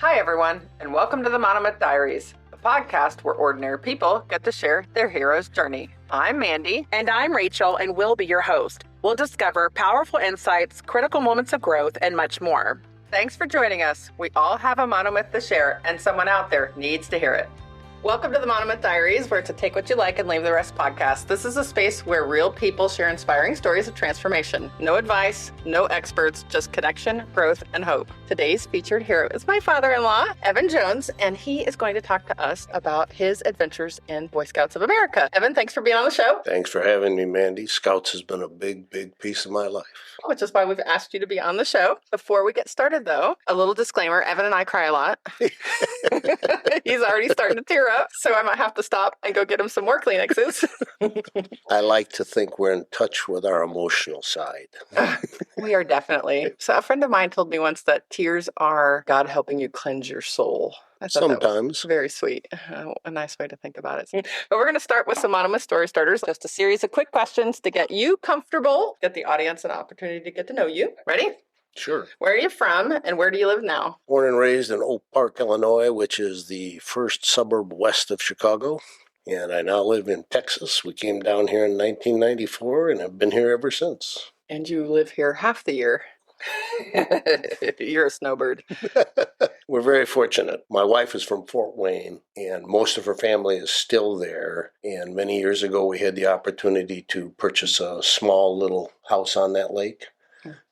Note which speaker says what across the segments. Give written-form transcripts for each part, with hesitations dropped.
Speaker 1: Hi, everyone, and welcome to the Monomyth Diaries, the podcast where ordinary people get to share their hero's journey. I'm Mandy.
Speaker 2: And I'm Rachel, and we'll be your host. We'll discover powerful insights, critical moments of growth, and much more.
Speaker 1: Thanks for joining us. We all have a monomyth to share, and someone out there needs to hear it. Welcome to the Monomyth Diaries, where it's a take what you like and leave the rest podcast. This is a space where real people share inspiring stories of transformation. No advice, no experts, just connection, growth, and hope. Today's featured hero is my father-in-law, Evan Jones, and he is going to talk to us about his adventures in Boy Scouts of America. Evan, thanks for being on the show.
Speaker 3: Thanks for having me, Mandy. Scouts has been a big piece of my life.
Speaker 1: Which is why we've asked you to be on the show. Before we get started, though, a little disclaimer. Evan and I cry a lot. He's already starting to tear up, so I might have to stop and go get him some more Kleenexes.
Speaker 3: I like to think we're in touch with our emotional side.
Speaker 1: We are definitely. So a friend of mine told me once that tears are God helping you cleanse your soul. I thought that was
Speaker 3: Sometimes.
Speaker 1: very sweet. A nice way to think about it. But we're going to start with some Monomyth story starters. Just a series of quick questions to get you comfortable, get the audience an opportunity to get to know you. Ready?
Speaker 3: Sure.
Speaker 1: Where are you from and where do you live now?
Speaker 3: Born and raised in Oak Park, Illinois, which is the first suburb west of Chicago. And I now live in Texas. We came down here in 1994 and have been here ever since.
Speaker 1: And you live here half the year. You're a snowbird.
Speaker 3: We're very fortunate. My wife is from Fort Wayne, and most of her family is still there. And many years ago, we had the opportunity to purchase a small little house on that lake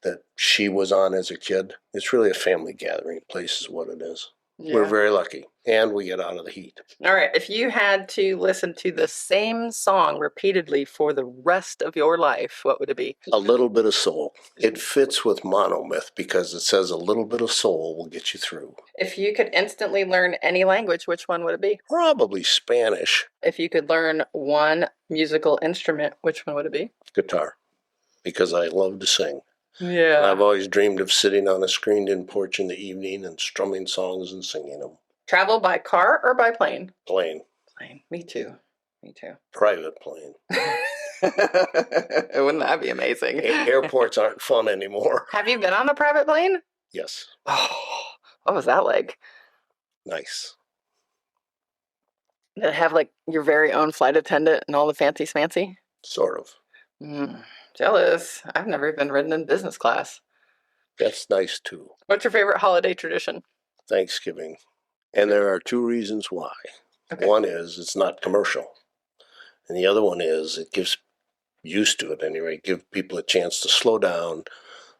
Speaker 3: that she was on as a kid. It's really a family gathering place is what it is.
Speaker 1: Yeah.
Speaker 3: We're very lucky, and we get out of the heat.
Speaker 1: All right. If you had to listen to the same song repeatedly for the rest of your life, what would it be?
Speaker 3: A little bit of soul. It fits with Monomyth because it says a little bit of soul will get you through.
Speaker 1: If you could instantly learn any language, which one would it be?
Speaker 3: Probably Spanish.
Speaker 1: If you could learn one musical instrument, which one would it be?
Speaker 3: Guitar, because I love to sing.
Speaker 1: Yeah.
Speaker 3: I've always dreamed of sitting on a screened-in porch in the evening and strumming songs and singing them.
Speaker 1: Travel by car or by plane?
Speaker 3: Plane.
Speaker 1: Plane. Me too. Me too.
Speaker 3: Private plane.
Speaker 1: Wouldn't that be amazing?
Speaker 3: Airports aren't fun anymore.
Speaker 1: Have you been on a private plane?
Speaker 3: Yes.
Speaker 1: Oh, what was that like?
Speaker 3: Nice.
Speaker 1: Did it have like your very own flight attendant and all the fancy smancy?
Speaker 3: Sort of.
Speaker 1: Jealous. I've never been ridden in business class.
Speaker 3: That's nice, too.
Speaker 1: What's your favorite holiday tradition?
Speaker 3: Thanksgiving. And there are two reasons why.
Speaker 1: Okay.
Speaker 3: One is it's not commercial. And the other one is it gives, used to at any rate, give people a chance to slow down,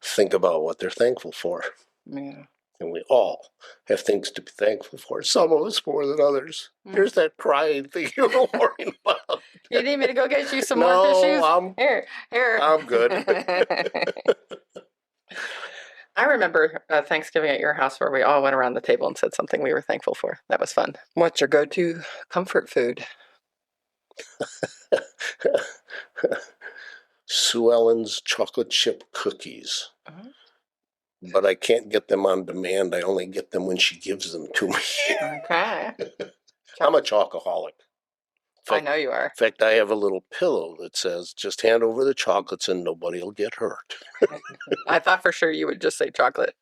Speaker 3: think about what they're thankful for.
Speaker 1: Yeah.
Speaker 3: And we all have things to be thankful for. Some of us more than others. There's that crying thing you were worrying about.
Speaker 1: You need me to go get you some more tissues? Here.
Speaker 3: I'm good.
Speaker 1: I remember Thanksgiving at your house where we all went around the table and said something we were thankful for. That was fun. What's your go-to comfort food?
Speaker 3: Sue Ellen's chocolate chip cookies.
Speaker 1: Uh-huh.
Speaker 3: But I can't get them on demand. I only get them when she gives them to me.
Speaker 1: Okay.
Speaker 3: I'm a chocoholic.
Speaker 1: I know you are.
Speaker 3: In fact, I have a little pillow that says, just hand over the chocolates and nobody will get hurt.
Speaker 1: I thought for sure you would just say chocolate.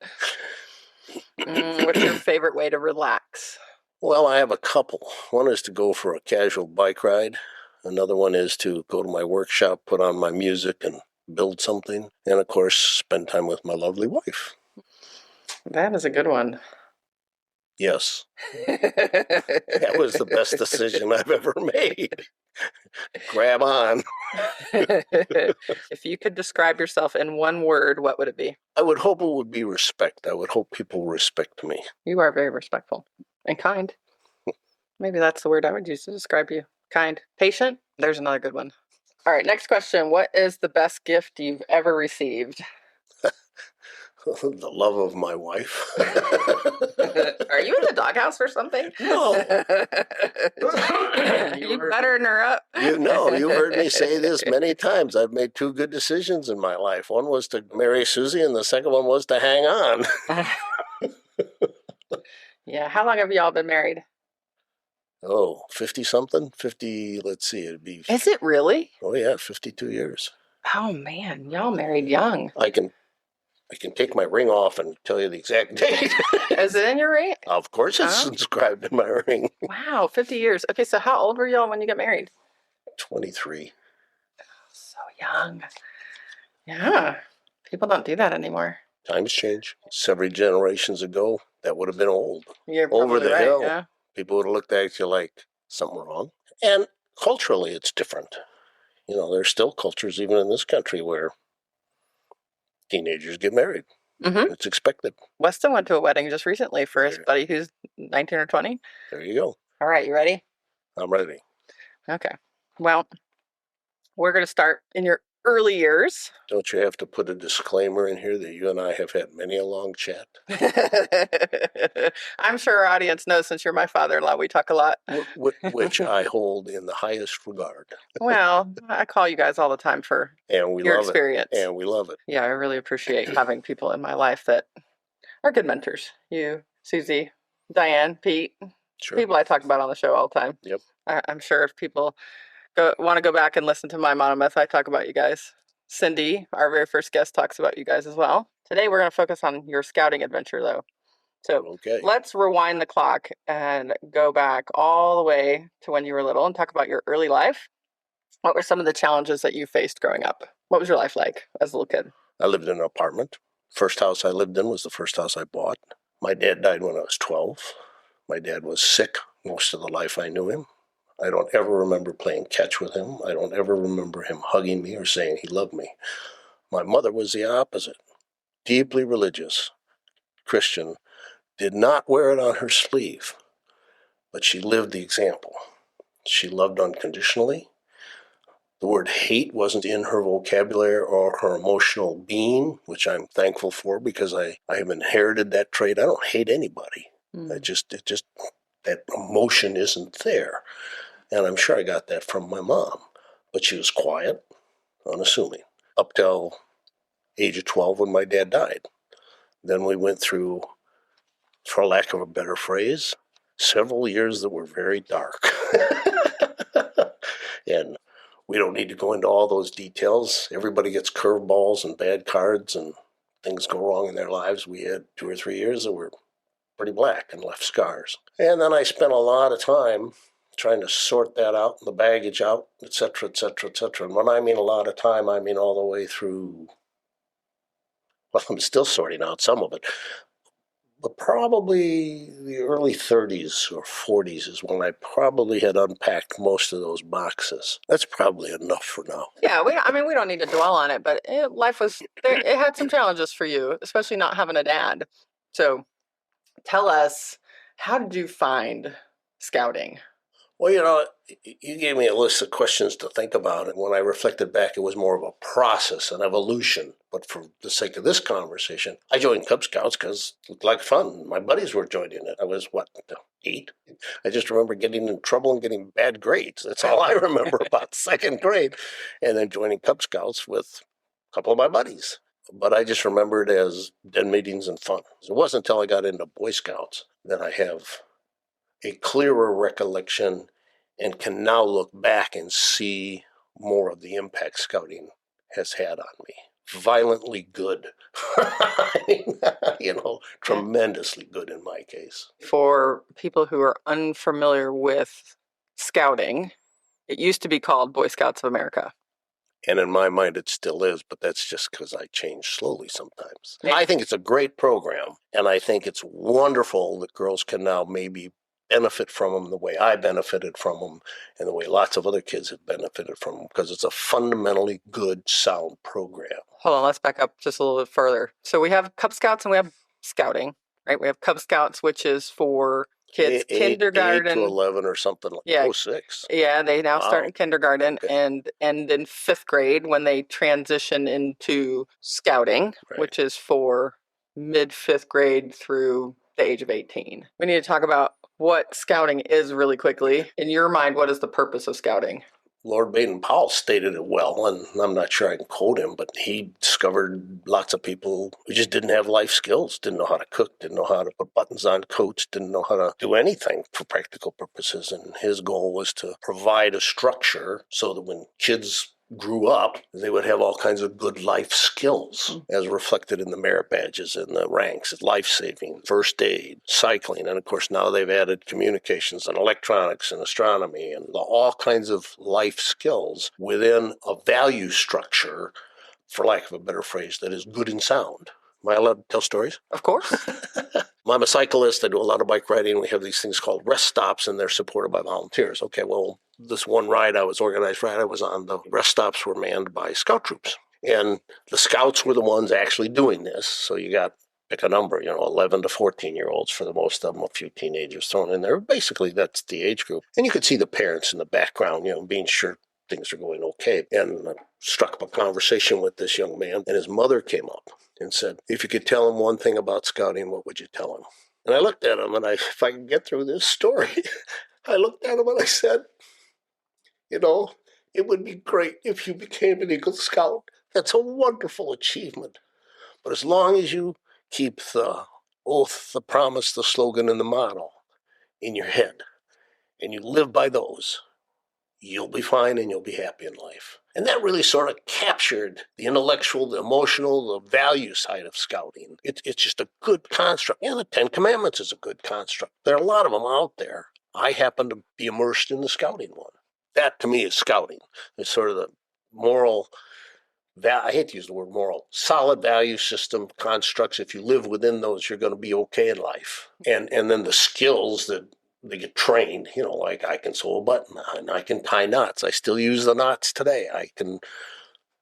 Speaker 1: What's your favorite way to relax?
Speaker 3: Well, I have a couple. One is to go for a casual bike ride. Another one is to go to my workshop, put on my music, and build something. And, of course, spend time with my lovely wife.
Speaker 1: That is a good one.
Speaker 3: Yes. That was the best decision I've ever made. Grab on.
Speaker 1: If you could describe yourself in one word, what would it be?
Speaker 3: I would hope it would be respect. I would hope people respect me.
Speaker 1: You are very respectful and kind. Maybe that's the word I would use to describe you. Kind. Patient. There's another good one. All right, next question. What is the best gift you've ever received?
Speaker 3: The love of my wife.
Speaker 1: Are you in the doghouse or something?
Speaker 3: No.
Speaker 1: You buttering her up.
Speaker 3: You've heard me say this many times. I've made two good decisions in my life. One was to marry Susie, and the second one was to hang on.
Speaker 1: Yeah, how long have y'all been married?
Speaker 3: Oh, 50-something? 50, let's see, it'd be...
Speaker 1: Is it really?
Speaker 3: Oh, yeah, 52 years.
Speaker 1: Oh, man, y'all married young.
Speaker 3: I can I can take my ring off and tell you the exact date.
Speaker 1: Is it in your ring?
Speaker 3: Of course it's inscribed in my ring.
Speaker 1: Wow, 50 years. Okay, so how old were y'all when you got married?
Speaker 3: 23.
Speaker 1: So young. Yeah. People don't do that anymore.
Speaker 3: Times change. Several generations ago, that would have been old.
Speaker 1: You're
Speaker 3: Over
Speaker 1: probably
Speaker 3: the
Speaker 1: right,
Speaker 3: hill.
Speaker 1: yeah.
Speaker 3: People would have looked at you like, something wrong. And culturally, it's different. You know, there's still cultures, even in this country, where teenagers get married.
Speaker 1: Mm-hmm.
Speaker 3: It's expected.
Speaker 1: Weston went to a wedding just recently for his buddy who's 19 or 20.
Speaker 3: There you go.
Speaker 1: All right, you ready?
Speaker 3: I'm ready.
Speaker 1: Okay. Well, we're going to start in your early years.
Speaker 3: Don't you have to put a disclaimer in here that you and I have had many a long chat?
Speaker 1: I'm sure our audience knows since you're my father-in-law, we talk a lot.
Speaker 3: Which I hold in the highest regard.
Speaker 1: Well, I call you guys all the time for
Speaker 3: And we
Speaker 1: your
Speaker 3: love
Speaker 1: experience.
Speaker 3: it. And we love it.
Speaker 1: Yeah, I really appreciate having people in my life that are good mentors. You, Susie, Diane, Pete,
Speaker 3: Sure.
Speaker 1: people I talk about on the show all the time.
Speaker 3: Yep.
Speaker 1: I'm sure if people want to go back and listen to my Monomyth, I talk about you guys. Cindy, our very first guest, talks about you guys as well. Today we're going to focus on your scouting adventure, though. So let's rewind the clock and go back all the way to when you were little and talk about your early life. What were some of the challenges that you faced growing up? What was your life like as a little kid?
Speaker 3: I lived in an apartment. First house I lived in was the first house I bought. My dad died when I was 12. My dad was sick most of the life I knew him. I don't ever remember playing catch with him. I don't ever remember him hugging me or saying he loved me. My mother was the opposite. Deeply religious, Christian, did not wear it on her sleeve, but she lived the example. She loved unconditionally. The word hate wasn't in her vocabulary or her emotional being, which I'm thankful for because I have inherited that trait. I don't hate anybody. It just that emotion isn't there. And I'm sure I got that from my mom. But she was quiet, unassuming, up till age of 12 when my dad died. Then we went through, for lack of a better phrase, several years that were very dark. And we don't need to go into all those details. Everybody gets curveballs and bad cards and things go wrong in their lives. We had 2 or 3 years that were pretty black and left scars. And then I spent a lot of time trying to sort that out, the baggage out, et cetera, et cetera, et cetera. And when I mean a lot of time, I mean all the way through, well, I'm still sorting out some of it. But probably the early 30s or 40s is when I probably had unpacked most of those boxes. That's probably enough for now.
Speaker 1: Yeah, we don't need to dwell on it, but life was there. It had some challenges for you, especially not having a dad. So tell us, how did you find scouting?
Speaker 3: Well, you know, you gave me a list of questions to think about, and when I reflected back, it was more of a process, an evolution. But for the sake of this conversation, I joined Cub Scouts because it looked like fun. My buddies were joining it. I was, 8? I just remember getting in trouble and getting bad grades. That's all I remember about second grade. And then joining Cub Scouts with a couple of my buddies. But I just remember it as den meetings and fun. It wasn't until I got into Boy Scouts that I have a clearer recollection and can now look back and see more of the impact scouting has had on me. Violently good. I mean, tremendously good in my case.
Speaker 1: For people who are unfamiliar with scouting, it used to be called Boy Scouts of America.
Speaker 3: And in my mind, it still is, but that's just because I change slowly sometimes. Yeah. I think it's a great program, and I think it's wonderful that girls can now maybe benefit from them the way I benefited from them and the way lots of other kids have benefited from them, because it's a fundamentally good, sound program.
Speaker 1: Hold on, let's back up just a little bit further. So we have Cub Scouts and we have Scouting, right? We have Cub Scouts, which is for kids, kindergarten.
Speaker 3: 8 to 11 or something like that. 06.
Speaker 1: Yeah, they now start in kindergarten and end in 5th grade when they transition into Scouting, which is for mid-5th grade through the age of 18. We need to talk about what scouting is really quickly. In your mind, what is the purpose of scouting?
Speaker 3: Lord Baden-Powell stated it well, and I'm not sure I can quote him, but he discovered lots of people who just didn't have life skills, didn't know how to cook, didn't know how to put buttons on coats, didn't know how to do anything for practical purposes. And his goal was to provide a structure so that when kids grew up, they would have all kinds of good life skills as reflected in the merit badges and the ranks, life-saving, first aid, cycling, and of course now they've added communications and electronics and astronomy and all kinds of life skills within a value structure, for lack of a better phrase, that is good and sound. Am I allowed to tell stories?
Speaker 1: Of course.
Speaker 3: I'm a cyclist. I do a lot of bike riding. We have these things called rest stops, and they're supported by volunteers. Okay, well, this one ride I was organized ride I was on, the rest stops were manned by scout troops. And the scouts were the ones actually doing this. So you got, pick a number, 11 to 14-year-olds for the most of them, a few teenagers thrown in there. Basically, that's the age group. And you could see the parents in the background, being sure things are going okay. And I struck up a conversation with this young man, and his mother came up and said, if you could tell him one thing about scouting, what would you tell him? And I looked at him, and if I can get through this story, I looked at him and I said, it would be great if you became an Eagle Scout. That's a wonderful achievement. But as long as you keep the oath, the promise, the slogan, and the motto in your head, and you live by those, you'll be fine and you'll be happy in life. And that really sort of captured the intellectual, the emotional, the value side of scouting. It's just a good construct. The 10 Commandments is a good construct. There are a lot of them out there. I happen to be immersed in the scouting one. That, to me, is scouting. It's sort of the moral, I hate to use the word moral, solid value system constructs. If you live within those, you're going to be okay in life. And then the skills that they get trained, like I can sew a button and I can tie knots. I still use the knots today. I can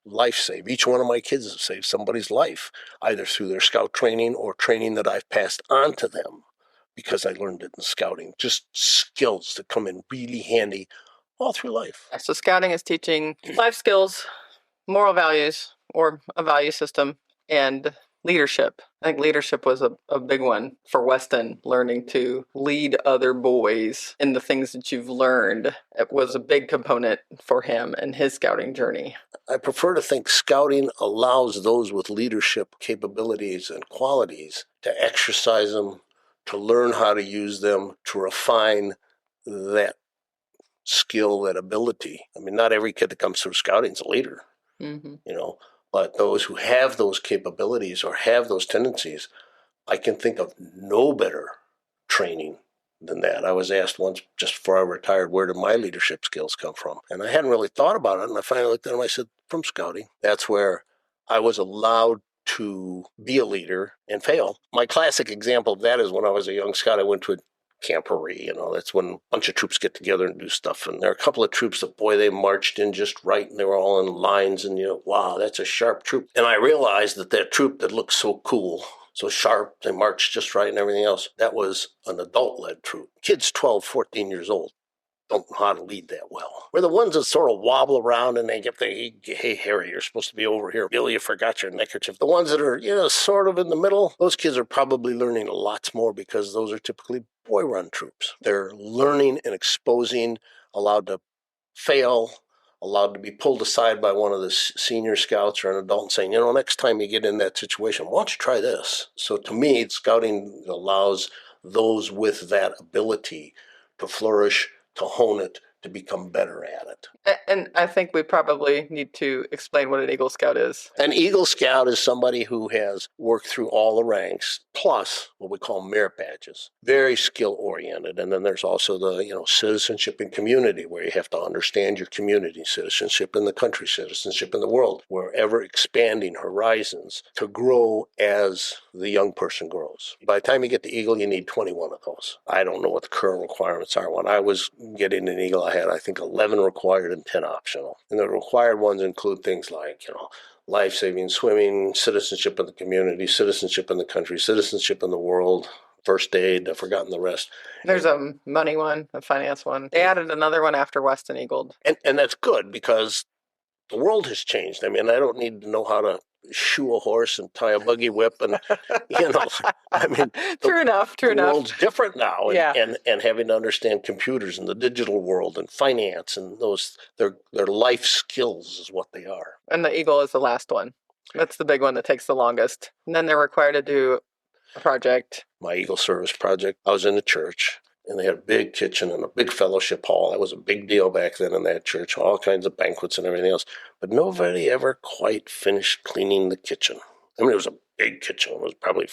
Speaker 3: life save. Each one of my kids has saved somebody's life, either through their scout training or training that I've passed on to them because I learned it in scouting. Just skills that come in really handy all through life.
Speaker 1: So scouting is teaching life skills, moral values, or a value system, and leadership. I think leadership was a big one for Weston, learning to lead other boys in the things that you've learned. It was a big component for him in his scouting journey.
Speaker 3: I prefer to think scouting allows those with leadership capabilities and qualities to exercise them, to learn how to use them, to refine that skill, that ability. I mean, not every kid that comes through scouting is a leader, but those who have those capabilities or have those tendencies, I can think of no better training than that. I was asked once, just before I retired, where did my leadership skills come from? And I hadn't really thought about it, and I finally looked at him and I said, from scouting. That's where I was allowed to be a leader and fail. My classic example of that is when I was a young scout, I went to a camporee, that's when a bunch of troops get together and do stuff. And there are a couple of troops that, boy, they marched in just right, and they were all in lines, and wow, that's a sharp troop. And I realized that troop that looked so cool, so sharp, they marched just right and everything else, that was an adult-led troop. Kids 12, 14 years old don't know how to lead that well. We're the ones that sort of wobble around and they get the, hey, Harry, you're supposed to be over here. Bill, you forgot your neckerchief. The ones that are, sort of in the middle, those kids are probably learning lots more because those are typically boy-run troops. They're learning and exposing, allowed to fail, allowed to be pulled aside by one of the senior scouts or an adult and saying, next time you get in that situation, why don't you try this? So to me, scouting allows those with that ability to flourish, to hone it, to become better at it.
Speaker 1: And I think we probably need to explain what an Eagle Scout is.
Speaker 3: An Eagle Scout is somebody who has worked through all the ranks, plus what we call merit badges. Very skill-oriented. And then there's also the, citizenship and community, where you have to understand your community, citizenship in the country, citizenship in the world. We're ever expanding horizons to grow as the young person grows. By the time you get to Eagle, you need 21 of those. I don't know what the current requirements are. When I was getting an Eagle, I had, I think, 11 required and 10 optional. And the required ones include things like, life-saving, swimming, citizenship in the community, citizenship in the country, citizenship in the world, first aid. I've forgotten the rest.
Speaker 1: There's a money one, a finance one. They added another one after Weston Eagled.
Speaker 3: And that's good because the world has changed. I mean, I don't need to know how to shoe a horse and tie a buggy whip, and
Speaker 1: True enough.
Speaker 3: The world's different now,
Speaker 1: and
Speaker 3: having to understand computers and the digital world and finance and those, their life skills is what they are.
Speaker 1: And the Eagle is the last one. That's the big one that takes the longest. And then they're required to do a project.
Speaker 3: My Eagle Service project, I was in a church, And they had a big kitchen and a big fellowship hall. That was a big deal back then in that church, all kinds of banquets and everything else. But nobody ever quite finished cleaning the kitchen. I mean, it was a big kitchen. It was probably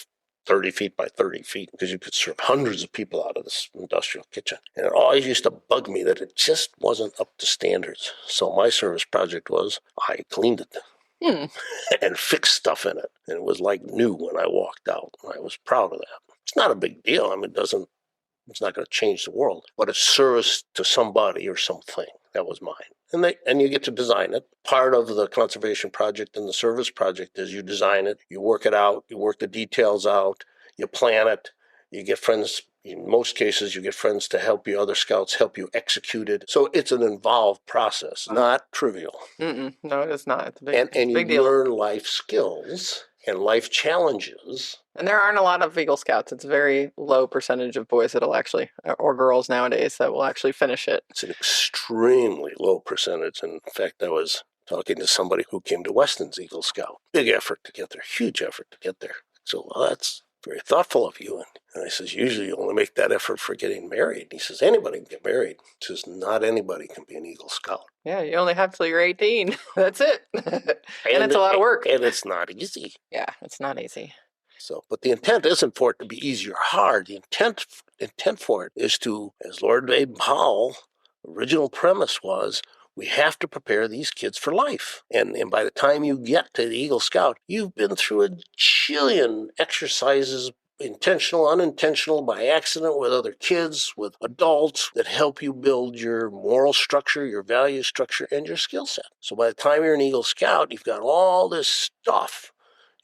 Speaker 3: 30 feet by 30 feet because you could serve hundreds of people out of this industrial kitchen. And it always used to bug me that it just wasn't up to standards. So my service project was I cleaned it and fixed stuff in it. And it was like new when I walked out. I was proud of that. It's not a big deal. I mean, it's not going to change the world, but it's service to somebody or something. That was mine. And you get to design it. Part of the conservation project and the service project is you design it, you work it out, you work the details out, you plan it, you get friends. In most cases, you get friends to help you, other scouts help you execute it. So it's an involved process, not trivial.
Speaker 1: No, it is not. It's a
Speaker 3: And
Speaker 1: big
Speaker 3: you
Speaker 1: deal.
Speaker 3: learn life skills and life challenges.
Speaker 1: And there aren't a lot of Eagle Scouts. It's a very low percentage of boys that'll actually, or girls nowadays, that will actually finish it.
Speaker 3: It's an extremely low percentage. And in fact, I was talking to somebody who came to Weston's Eagle Scout. Big effort to get there, huge effort to get there. So, well, that's very thoughtful of you. And I says, usually you only make that effort for getting married. He says, anybody can get married. He says, not anybody can be an Eagle Scout.
Speaker 1: Yeah, you only have till you're 18. That's it. and it's a lot of work.
Speaker 3: And it's not easy.
Speaker 1: Yeah, it's not easy.
Speaker 3: So, but the intent isn't for it to be easy or hard. The intent for it is to, as Lord Babe Powell, original premise was, we have to prepare these kids for life. And by the time you get to the Eagle Scout, you've been through a jillion exercises, intentional, unintentional, by accident, with other kids, with adults, that help you build your moral structure, your value structure, and your skill set. So by the time you're an Eagle Scout, you've got all this stuff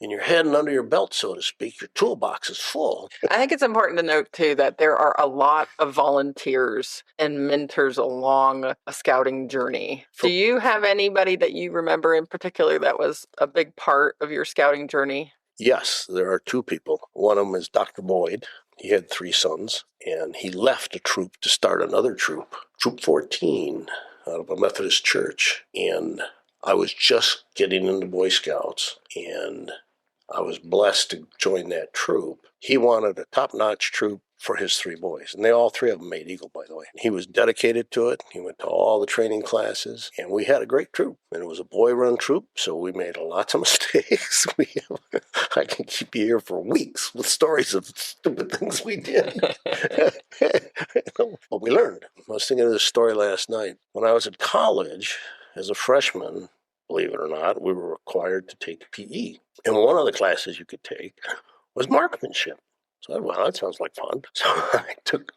Speaker 3: in your head and under your belt, so to speak. Your toolbox is full.
Speaker 1: I think it's important to note, too, that there are a lot of volunteers and mentors along a scouting journey. Do you have anybody that you remember in particular that was a big part of your scouting journey?
Speaker 3: Yes, there are two people. One of them is Dr. Boyd. He had 3 sons, and he left a troop to start another troop, Troop 14, out of a Methodist church. And I was just getting into Boy Scouts, and I was blessed to join that troop. He wanted a top-notch troop for his 3 boys, and all 3 of them made Eagle, by the way. He was dedicated to it. He went to all the training classes, and we had a great troop. And it was a boy-run troop, so we made lots of mistakes. I can keep you here for weeks with stories of stupid things we did. But we learned. I was thinking of this story last night. When I was at college, as a freshman, believe it or not, we were required to take PE. And one of the classes you could take was marksmanship. So I thought, well, that sounds like fun. So I took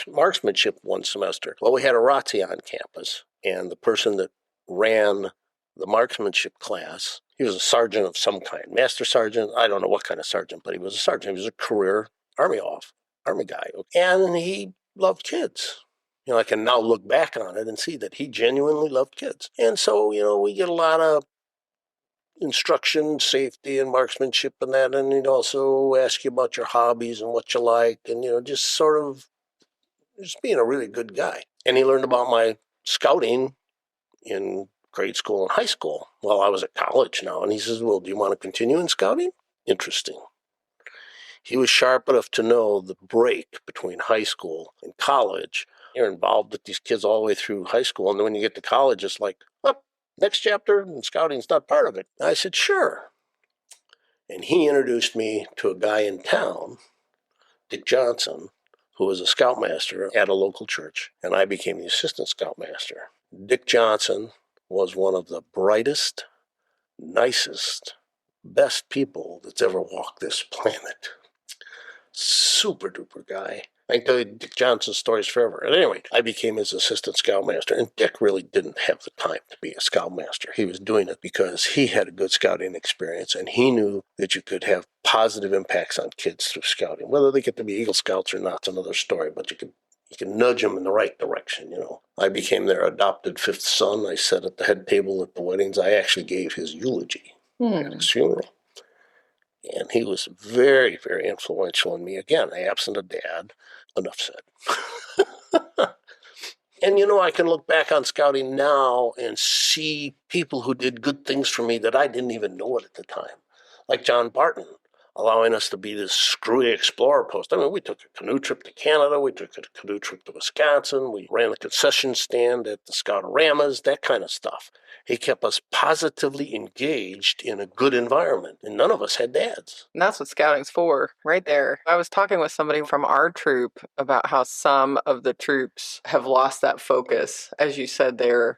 Speaker 3: marksmanship one semester. Well, we had a ROTC on campus, and the person that ran the marksmanship class, he was a sergeant of some kind, master sergeant. I don't know what kind of sergeant, but he was a sergeant. He was a career Army guy. And he loved kids. You know, I can now look back on it and see that he genuinely loved kids. And so, you know, we get a lot of instruction, safety, and marksmanship and that. And he'd also ask you about your hobbies and what you like, and, you know, just sort of just being a really good guy. And he learned about my scouting in grade school and high school while I was at college now. And he says, well, do you want to continue in scouting? Interesting. He was sharp enough to know the break between high school and college. You're involved with these kids all the way through high school. And then when you get to college, it's like, oh, next chapter, and scouting's not part of it. I said, sure. And he introduced me to a guy in town, Dick Johnson, who was a scoutmaster at a local church. And I became the assistant scoutmaster. Dick Johnson was one of the brightest, nicest, best people that's ever walked this planet. Super duper guy. I can tell you Dick Johnson's stories forever. And anyway, I became his assistant scoutmaster, and Dick really didn't have the time to be a scoutmaster. He was doing it because he had a good scouting experience, and he knew that you could have positive impacts on kids through scouting. Whether they get to be Eagle Scouts or not is another story, but you can nudge them in the right direction, you know. I became their adopted 5th son. I sat at the head table at the weddings. I actually gave his eulogy at his funeral. And he was very, very influential in me. Again, absent a dad. Enough said. And, you know, I can look back on scouting now and see people who did good things for me that I didn't even know it at the time. Like John Barton. allowing us to be this screwy explorer post. I mean, we took a canoe trip to Canada. We took a canoe trip to Wisconsin. We ran the concession stand at the Scout-O-Ramas, that kind of stuff. He kept us positively engaged in a good environment, and none of us had dads.
Speaker 1: And that's what scouting's for, right there. I was talking with somebody from our troop about how some of the troops have lost that focus. As you said, they're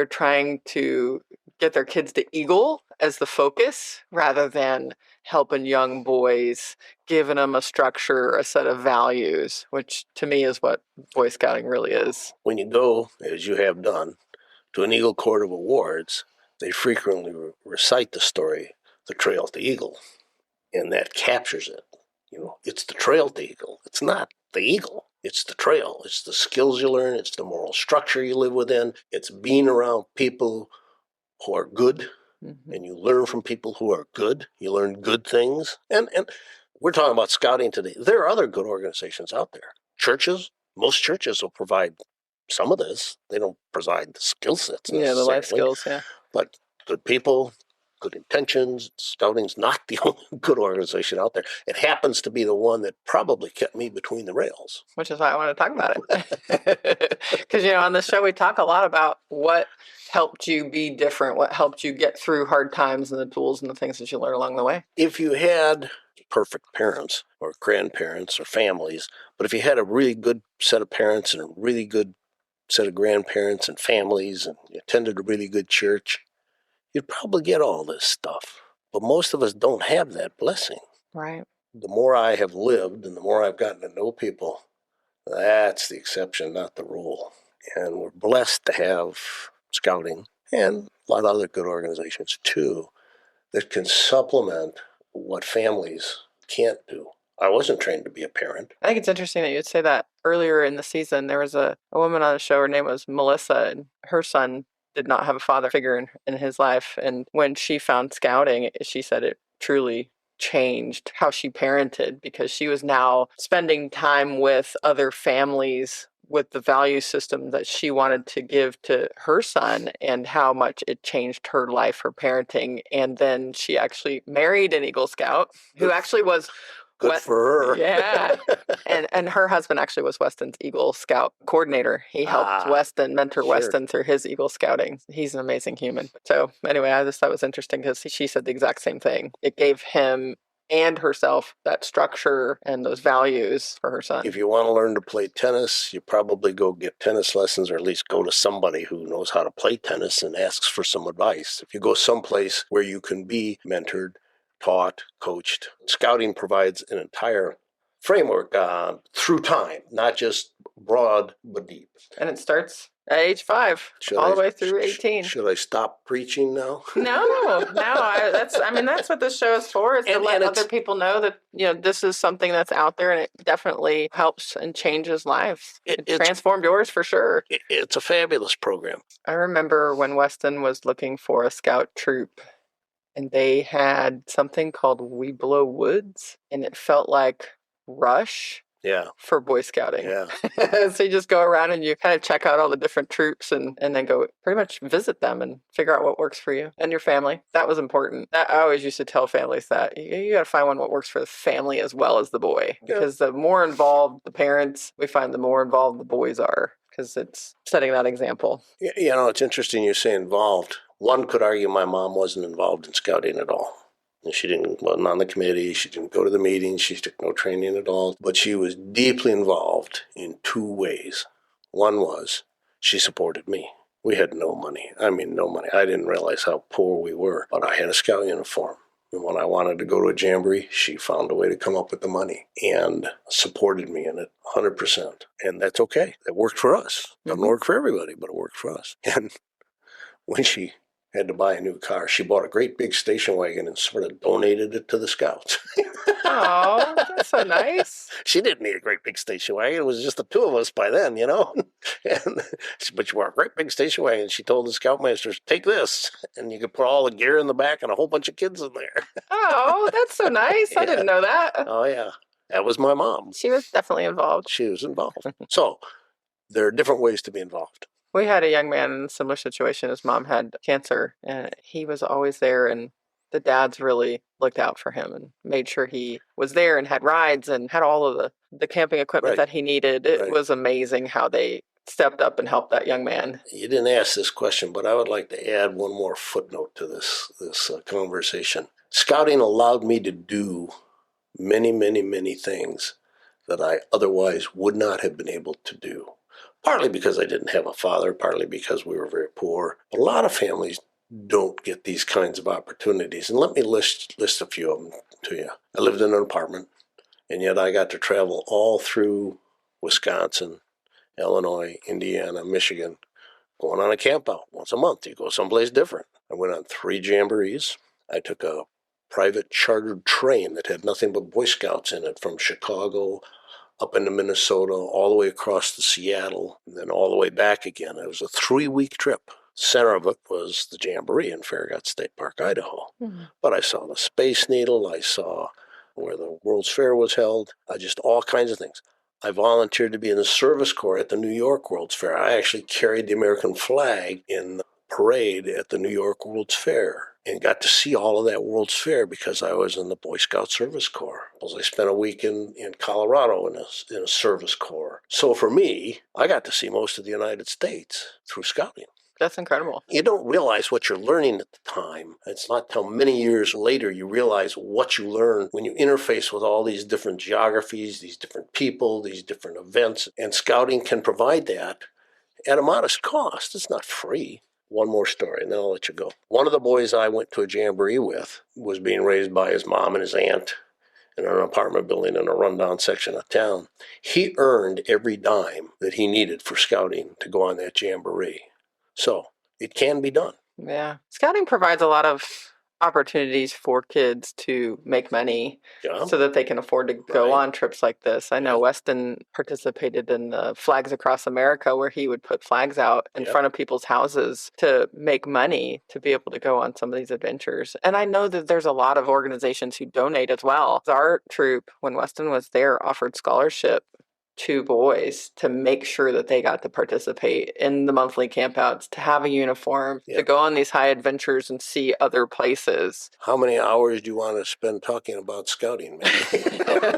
Speaker 1: trying to get their kids to Eagle as the focus rather than helping young boys, giving them a structure, a set of values, which to me is what Boy Scouting really is.
Speaker 3: When you go, as you have done, to an Eagle Court of Awards, they frequently recite the story, The Trail to Eagle, and that captures it. It's the trail to Eagle. It's not the eagle. It's the trail. It's the skills you learn. It's the moral structure you live within. It's being around people who are good, and you learn from people who are good. You learn good things. And we're talking about scouting today. There are other good organizations out there. Churches, most churches will provide some of this. They don't provide the skill sets necessarily.
Speaker 1: Yeah, the life skills, yeah.
Speaker 3: But good people, good intentions. Scouting's not the only good organization out there. It happens to be the one that probably kept me between the rails.
Speaker 1: Which is why I want to talk about it. Because, on this show, we talk a lot about what helped you be different, what helped you get through hard times and the tools and the things that you learn along the way.
Speaker 3: If you had perfect parents or grandparents or families, but if you had a really good set of parents and a really good set of grandparents and families, and you attended a really good church, you'd probably get all this stuff. But most of us don't have that blessing.
Speaker 1: Right.
Speaker 3: The more I have lived and the more I've gotten to know people, that's the exception, not the rule. And we're blessed to have scouting and a lot of other good organizations too that can supplement what families can't do. I wasn't trained to be a parent.
Speaker 1: I think it's interesting that you'd say that. Earlier in the season, there was a woman on the show, her name was Melissa, and her son did not have a father figure in his life. And when she found scouting, she said it truly changed how she parented, because she was now spending time with other families with the value system that she wanted to give to her son, and how much it changed her life, her parenting. And then she actually married an Eagle Scout who actually was
Speaker 3: Good for her.
Speaker 1: Yeah. And her husband actually was Weston's Eagle Scout coordinator. He helped Weston mentor Weston through his Eagle Scouting. He's an amazing human. So anyway, I just thought it was interesting because she said the exact same thing. It gave him and herself that structure and those values for her son.
Speaker 3: If you want to learn to play tennis, you probably go get tennis lessons, or at least go to somebody who knows how to play tennis and asks for some advice. If you go someplace where you can be mentored, taught, coached, scouting provides an entire framework through time, not just broad but deep.
Speaker 1: And it starts at age 5, all the way through 18.
Speaker 3: Should I stop preaching now?
Speaker 1: No. That's what this show is for, is to let other people know that, this is something that's out there, and it definitely helps and changes lives. It transformed yours for sure.
Speaker 3: It's a fabulous program.
Speaker 1: I remember when Weston was looking for a scout troop, and they had something called We Blow Woods, and it felt like Rush.
Speaker 3: Yeah.
Speaker 1: For Boy Scouting.
Speaker 3: Yeah.
Speaker 1: So you just go around and you kind of check out all the different troops and then go pretty much visit them and figure out what works for you and your family. That was important. I always used to tell families that you got to find one what works for the family as well as the boy. Because the more involved the parents, we find the more involved the boys are, because it's setting that example.
Speaker 3: It's interesting you say involved. One could argue my mom wasn't involved in scouting at all. She wasn't on the committee. She didn't go to the meetings. She took no training at all. But she was deeply involved in 2 ways. One was she supported me. We had no money. No money. I didn't realize how poor we were. But I had a scout uniform. And when I wanted to go to a jamboree, she found a way to come up with the money and supported me in it 100%. And that's okay. It worked for us. Doesn't work for everybody, but it worked for us. And when she had to buy a new car, she bought a great big station wagon and sort of donated it to the Scouts.
Speaker 1: Oh, that's so nice.
Speaker 3: She didn't need a great big station wagon. It was just the 2 of us by then, But she bought a great big station wagon. She told the Scoutmasters, take this, and you could put all the gear in the back and a whole bunch of kids in there.
Speaker 1: Oh, that's so nice. I didn't know that.
Speaker 3: Oh, yeah. That was my mom.
Speaker 1: She was definitely involved.
Speaker 3: She was involved. So there are different ways to be involved.
Speaker 1: We had a young man in a similar situation. His mom had cancer, and he was always there. And the dads really looked out for him and made sure he was there and had rides and had all of the camping equipment
Speaker 3: Right.
Speaker 1: that he needed. It
Speaker 3: Right.
Speaker 1: was amazing how they stepped up and helped that young man.
Speaker 3: You didn't ask this question, but I would like to add one more footnote to this conversation. Scouting allowed me to do many, many, many things that I otherwise would not have been able to do. Partly because I didn't have a father, partly because we were very poor. A lot of families don't get these kinds of opportunities. And let me list a few of them to you. I lived in an apartment, and yet I got to travel all through Wisconsin, Illinois, Indiana, Michigan, going on a camp out once a month. You go someplace different. I went on 3 jamborees. I took a private chartered train that had nothing but Boy Scouts in it from Chicago up into Minnesota, all the way across to Seattle, and then all the way back again. It was a 3-week trip. Center of it was the Jamboree in Farragut State Park, Idaho. Mm-hmm. But I saw the Space Needle. I saw where the World's Fair was held. Just all kinds of things. I volunteered to be in the service corps at the New York World's Fair. I actually carried the American flag in the parade at the New York World's Fair and got to see all of that World's Fair because I was in the Boy Scout Service Corps. I spent a week in Colorado in a service corps. So for me, I got to see most of the United States through scouting.
Speaker 1: That's incredible.
Speaker 3: You don't realize what you're learning at the time. It's not till many years later you realize what you learn when you interface with all these different geographies, these different people, these different events. And scouting can provide that at a modest cost. It's not free. One more story, and then I'll let you go. One of the boys I went to a jamboree with was being raised by his mom and his aunt in an apartment building in a rundown section of town. He earned every dime that he needed for scouting to go on that jamboree. So it can be done.
Speaker 1: Yeah. Scouting provides a lot of opportunities for kids to make money so that they can afford to go on trips like this. I know Weston participated in the Flags Across America, where he would put flags out in front of people's houses to make money to be able to go on some of these adventures. And I know that there's a lot of organizations who donate as well. Our troop, when Weston was there, offered scholarship to boys to make sure that they got to participate in the monthly campouts, to have a uniform, to go on these high adventures and see other places.
Speaker 3: How many hours do you want to spend talking about scouting, man?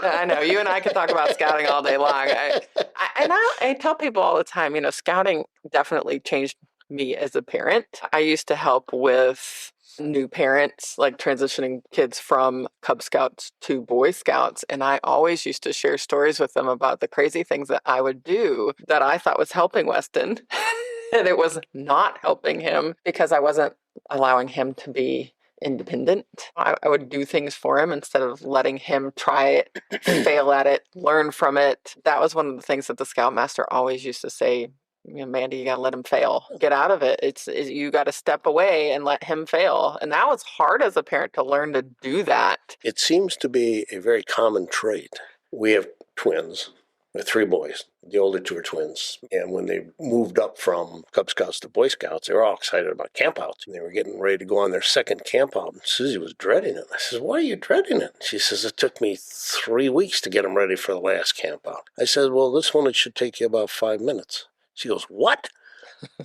Speaker 1: I know, you and I could talk about scouting all day long. I tell people all the time, scouting definitely changed me as a parent. I used to help with new parents, like transitioning kids from Cub Scouts to Boy Scouts. And I always used to share stories with them about the crazy things that I would do that I thought was helping Weston. And it was not helping him because I wasn't allowing him to be independent. I would do things for him instead of letting him try it, fail at it, learn from it. That was one of the things that the Scoutmaster always used to say. Mandy, you got to let him fail. Get out of it. You got to step away and let him fail. And that was hard as a parent to learn to do that.
Speaker 3: It seems to be a very common trait. We have twins. We have 3 boys. The older 2 are twins. And when they moved up from Cub Scouts to Boy Scouts, they were all excited about campouts. And they were getting ready to go on their second campout. And Susie was dreading it. I said, why are you dreading it? She says, it took me 3 weeks to get them ready for the last campout. I said, well, this one, it should take you about 5 minutes. She goes, what?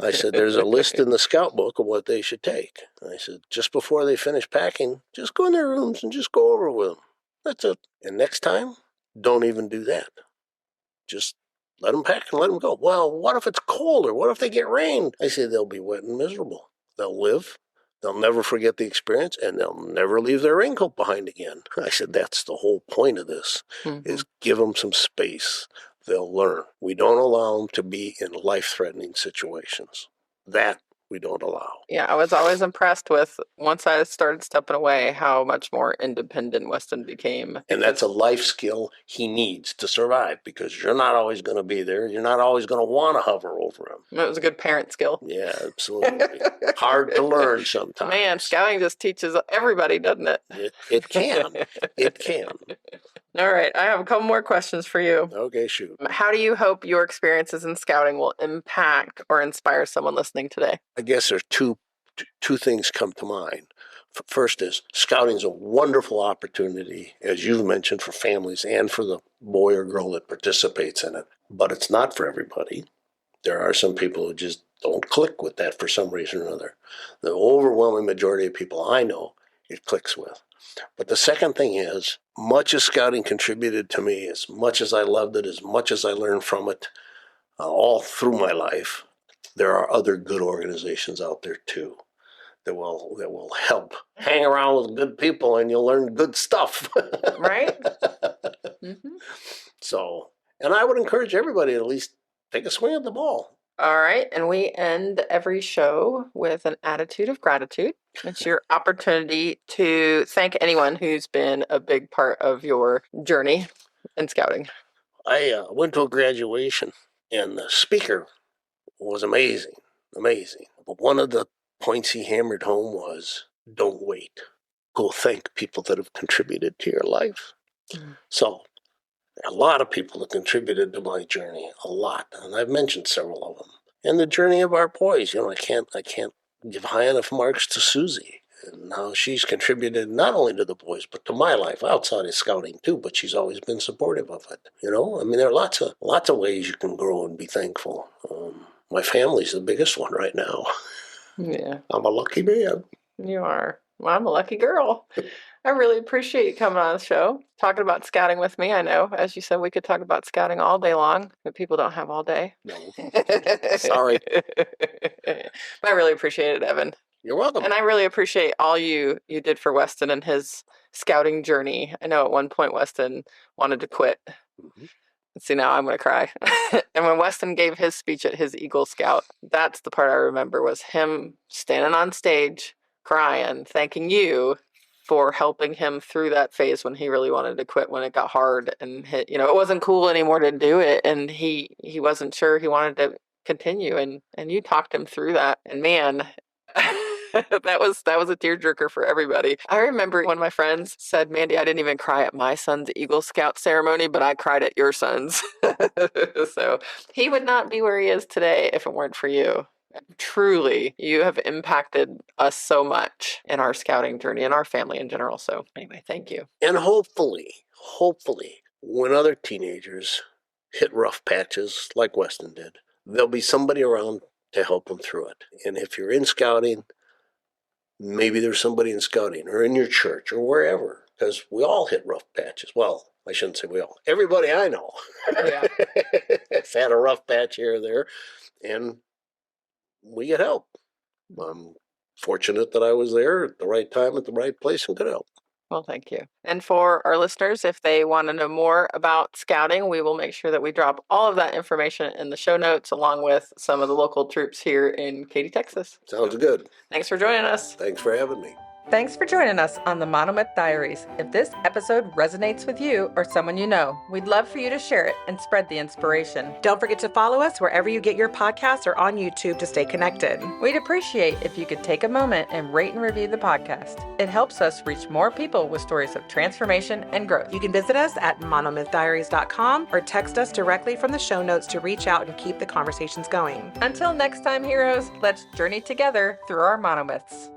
Speaker 3: I said, there's a list in the scout book of what they should take. I said, just before they finish packing, just go in their rooms and just go over with them. That's it. And next time, don't even do that. Just let them pack and let them go. Well, what if it's cold or what if they get rain? I said, they'll be wet and miserable. They'll live. They'll never forget the experience, and they'll never leave their raincoat behind again. I said, that's the whole point of this, is give them some space. They'll learn. We don't allow them to be in life-threatening situations. That we don't allow.
Speaker 1: Yeah, I was always impressed with, once I started stepping away, how much more independent Weston became.
Speaker 3: And that's a life skill he needs to survive, because you're not always going to be there. You're not always going to want to hover over him.
Speaker 1: It was a good parent skill.
Speaker 3: Yeah, absolutely. Hard to learn sometimes.
Speaker 1: Man, scouting just teaches everybody, doesn't it?
Speaker 3: It can. It can.
Speaker 1: All right, I have a couple more questions for you.
Speaker 3: Okay, shoot.
Speaker 1: How do you hope your experiences in scouting will impact or inspire someone listening today?
Speaker 3: I guess there's two things come to mind. First is, scouting is a wonderful opportunity, as you've mentioned, for families and for the boy or girl that participates in it. But it's not for everybody. There are some people who just don't click with that for some reason or another. The overwhelming majority of people I know, it clicks with. But the second thing is, much as scouting contributed to me, as much as I loved it, as much as I learned from it, all through my life, there are other good organizations out there too that will help. Hang around with good people and you'll learn good stuff.
Speaker 1: Right? Mm-hmm.
Speaker 3: So, and I would encourage everybody to at least take a swing at the ball.
Speaker 1: All right. And we end every show with an attitude of gratitude. It's your opportunity to thank anyone who's been a big part of your journey in scouting.
Speaker 3: I went to a graduation and the speaker was amazing. But one of the points he hammered home was, don't wait. Go thank people that have contributed to your life. Mm. So there are a lot of people that contributed to my journey, a lot, and I've mentioned several of them. And the journey of our boys, I can't give high enough marks to Susie and how she's contributed not only to the boys but to my life outside of scouting too. But she's always been supportive of it. There are lots of ways you can grow and be thankful. My family's the biggest one right now.
Speaker 1: Yeah,
Speaker 3: I'm a lucky man.
Speaker 1: You are. Well, I'm a lucky girl. I really appreciate you coming on the show, talking about scouting with me. I know, as you said, we could talk about scouting all day long, but people don't have all day.
Speaker 3: No. Sorry.
Speaker 1: I really appreciate it, Evan.
Speaker 3: You're welcome.
Speaker 1: And I really appreciate all you did for Weston and his scouting journey. I know at one point Weston wanted to quit. Mm-hmm. See, now I'm going to cry. And when Weston gave his speech at his Eagle Scout, that's the part I remember, was him standing on stage, crying, thanking you for helping him through that phase when he really wanted to quit, when it got hard and it wasn't cool anymore to do it. And he wasn't sure he wanted to continue. And you talked him through that. And man, that was a tearjerker for everybody. I remember when my friends said, Mandy, I didn't even cry at my son's Eagle Scout ceremony, but I cried at your son's. So he would not be where he is today if it weren't for you. Truly, you have impacted us so much in our scouting journey and our family in general. So anyway, thank you.
Speaker 3: And hopefully, when other teenagers hit rough patches like Weston did, there'll be somebody around to help them through it. And if you're in scouting, maybe there's somebody in scouting or in your church or wherever, because we all hit rough patches. Well, I shouldn't say we all. Everybody I know has had a rough patch here or there, and we get help. I'm fortunate that I was there at the right time, at the right place, and could help.
Speaker 1: Well, thank you. And for our listeners, if they want to know more about scouting, we will make sure that we drop all of that information in the show notes, along with some of the local troops here in Katy, Texas.
Speaker 3: Sounds good.
Speaker 1: Thanks for joining us.
Speaker 3: Thanks for having me.
Speaker 1: Thanks for joining us on the Monomyth Diaries. If this episode resonates with you or someone you know, we'd love for you to share it and spread the inspiration.
Speaker 2: Don't forget to follow us wherever you get your podcasts or on YouTube to stay connected.
Speaker 1: We'd appreciate if you could take a moment and rate and review the podcast. It helps us reach more people with stories of transformation and growth.
Speaker 2: You can visit us at monomythdiaries.com or text us directly from the show notes to reach out and keep the conversations going.
Speaker 1: Until next time, heroes, let's journey together through our monomyths.